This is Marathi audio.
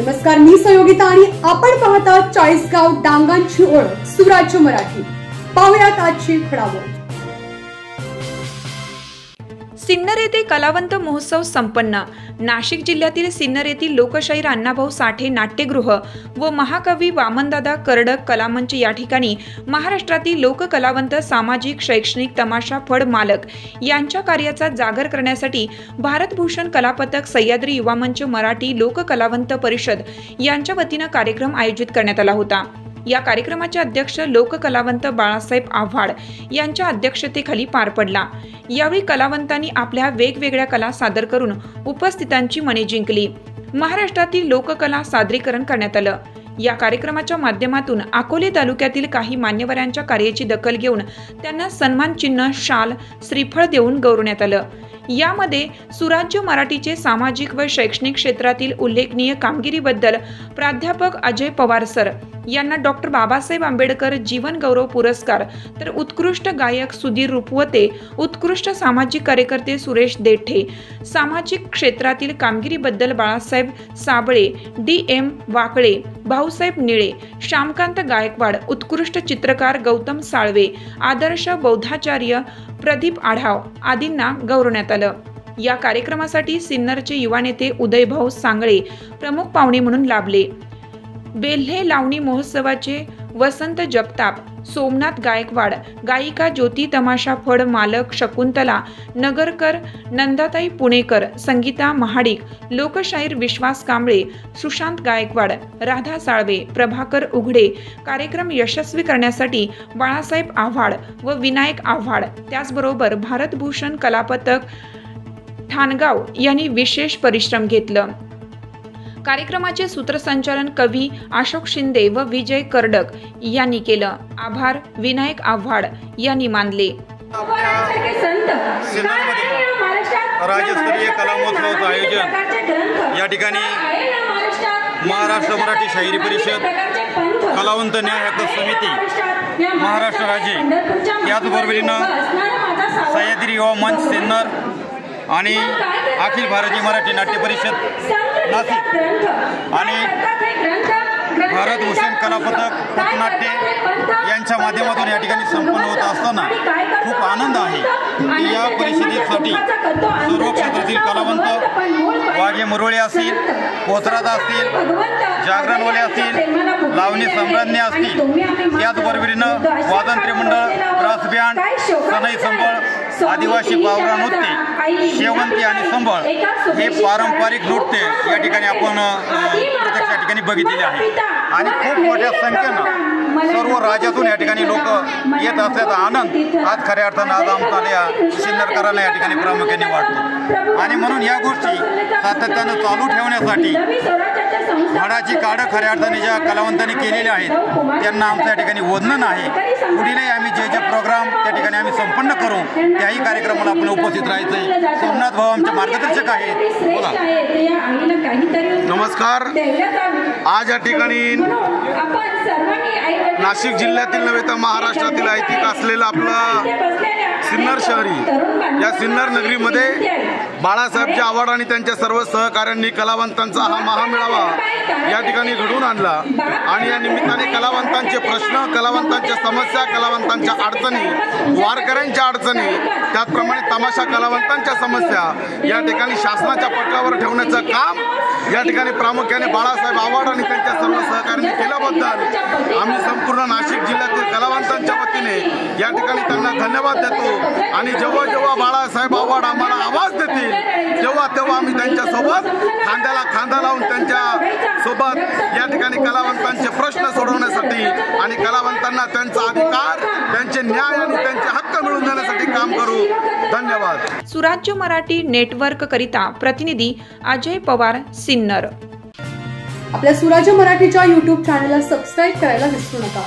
नमस्कार, मी सहयोगिता आणि आपण पाहता चाळीसगाव डांगांची ओळख सुराज्य मराठी। पाहुयात आजची घडामोड। सिन्नर येथे कलावंत महोत्सव संपन्न। नाशिक जिल्ह्यातील सिन्नर येथील लोकशाहीर अण्णाभाऊ साठे नाट्यगृह व महाकवी वामनदादा कर्डक कलामंच या ठिकाणी महाराष्ट्रातील लोककलावंत, सामाजिक, शैक्षणिक, तमाशा, फड मालक यांच्या कार्याचा जागर करण्यासाठी भारतभूषण कलापथक, सह्याद्री युवा मंच, मराठी लोककलावंत परिषद यांच्या वतीने कार्यक्रम आयोजित करण्यात आला होता। या कार्यक्रमाचे अध्यक्ष लोककलावंत बाळासाहेब आव्हाड यांच्या अध्यक्षतेखाली पार पडला। यावेळी कलावंतांनी आपल्या वेगवेगळ्या कला सादर करून उपस्थितांची मने जिंकली। महाराष्ट्रातील लोककला सादरीकरण करण्यात आलं। या कार्यक्रमाच्या माध्यमातून अकोले तालुक्यातील काही मान्यवरांच्या कार्याची दखल घेऊन त्यांना सन्मान चिन्ह, शाल, श्रीफळ देऊन गौरवण्यात आलं। यामध्ये सुराज्य मराठीचे सामाजिक व शैक्षणिक क्षेत्रातील उल्लेखनीय कामगिरीबद्दल प्राध्यापक अजय पवार सर यांना डॉक्टर बाबासाहेब आंबेडकर जीवन गौरव पुरस्कार, तर उत्कृष्ट गायक सुधीर रुपवते, उत्कृष्ट सामाजिक कार्यकर्ते सुरेश देठे, सामाजिक क्षेत्रातील कामगिरीबद्दल बाळासाहेब साबळे, DM वाकळे, भाऊसाहेब निळे, श्यामकांत गायकवाड, उत्कृष्ट चित्रकार गौतम साळवे, आदर्श बौद्धाचार्य प्रदीप आढाव आदींना गौरवण्यात आलं। या कार्यक्रमासाठी सिन्नरचे युवा नेते उदयभाऊ सांगळे प्रमुख पाहुणे म्हणून लाभले। बेल्हे लावणी महोत्सवाचे वसंत जगताप, सोमनाथ गायकवाड, गायिका ज्योती तमाशा फड मालक शकुंतला नगरकर, नंदाताई पुणेकर, संगीता महाडिक, लोकशाहीर विश्वास कांबळे, सुशांत गायकवाड, राधा साळवे, प्रभाकर उघडे कार्यक्रम यशस्वी करण्यासाठी बाळासाहेब आव्हाड व विनायक आव्हाड, त्याचबरोबर भारतभूषण कलापथक ठाणगाव यांनी विशेष परिश्रम घेतलं। कार्यक्रमाचे सूत्रसंचालन कवी अशोक शिंदे व विजय कर्डक यांनी केलं। आभार विनायक आव्हाड यांनी मानले। राज्यस्तरीय कला महोत्सवाचं आयोजन या ठिकाणी महाराष्ट्र मराठी शाहिरी परिषद, कलावंत न्याय हक्क समिती महाराष्ट्र राज्य, याचबरोबरीनं सह्याद्री युवा मंच सिन्नर आणि अखिल भारतीय मराठी नाट्य परिषद नाशिक आणि भारतभूषण कलापथक पथनाट्य यांच्या माध्यमातून या ठिकाणी संपन्न होत असताना खूप आनंद आहे की या परिषदेसाठी सर्व क्षेत्रातील कलावंत, वाघे मुरवळे असतील, पोतरादा असतील, जागरणवाले असतील, लावणी सम्राज्ञी असतील, त्याचबरोबरीनं वादन मंडळ, ब्रास बँड, सनई संबळ, आदिवासी पावरा नृत्य, शेवंती आणि संबळ हे पारंपरिक नृत्य या ठिकाणी आपण प्रत्यक्ष ठिकाणी बघितलेले आहे आणि खूप मोठ्या संख्येनं सर्व राज्यातून या ठिकाणी लोक येत असल्याचा आनंद आज खऱ्या अर्थानं आज आमच्या सिन्नरकरांना या ठिकाणी प्रामुख्याने वाटतो आणि म्हणून या गोष्टी सातत्यानं चालू ठेवण्यासाठी झाडाची काढं खऱ्या अर्थाने ज्या कलावंतांनी केलेल्या आहेत त्यांना आमच्या या ठिकाणी वंदन आहे। पुढीलही आम्ही जे प्रोग्राम त्या ठिकाणी आम्ही संपन्न करू त्याही कार्यक्रमाला आपण उपस्थित राहायचं। सोमनाथ भाऊ आमचे मार्गदर्शक आहेत। बोला। नमस्कार। आज या ठिकाणी नाशिक जिल्ह्यातील नव्हे तर महाराष्ट्रातील ऐतिहासिक असलेलं आपलं सिन्नर शहरी, या सिन्नर नगरीमध्ये बाळासाहेबचे आव्हाड आणि त्यांच्या सर्व सहकाऱ्यांनी कलावंतांचा हा महामेळावा या ठिकाणी घडवून आणला आणि या निमित्ताने कलावंतांचे प्रश्न, कलावंतांच्या समस्या, कलावंतांच्या अडचणी, वारकऱ्यांच्या अडचणी, त्याचप्रमाणे तमाशा कलावंतांच्या समस्या या ठिकाणी शासनाच्या पटलावर ठेवण्याचं काम या ठिकाणी प्रामुख्याने बाळासाहेब आव्हाड आणि त्यांच्या सर्व सहकाऱ्यांनी केल्याबद्दल आम्ही संपूर्ण नाशिक जिल्ह्यातील कलावंतांच्या वतीने या ठिकाणी त्यांना धन्यवाद देतो आणि जेव्हा जेव्हा बाळासाहेब आव्हाड आम्हाला आवाज देतील तेव्हा आम्ही त्यांच्यासोबत खांद्याला खांदा लावून त्यांच्या सोबत या ठिकाणी कलावंतांचे प्रश्न सोडवण्यासाठी आणि कलावंतांना त्यांचा अधिकार, त्यांचे न्याय आणि त्यांचे हक्क मिळवून देण्यासाठी काम करू। धन्यवाद। सुराज्य मराठी नेटवर्क करिता प्रतिनिधी अजय पवार, सिन्नर। आपल्या सुराज्य मराठीच्या YouTube चॅनलला सबस्क्राइब करायला विसरू नका।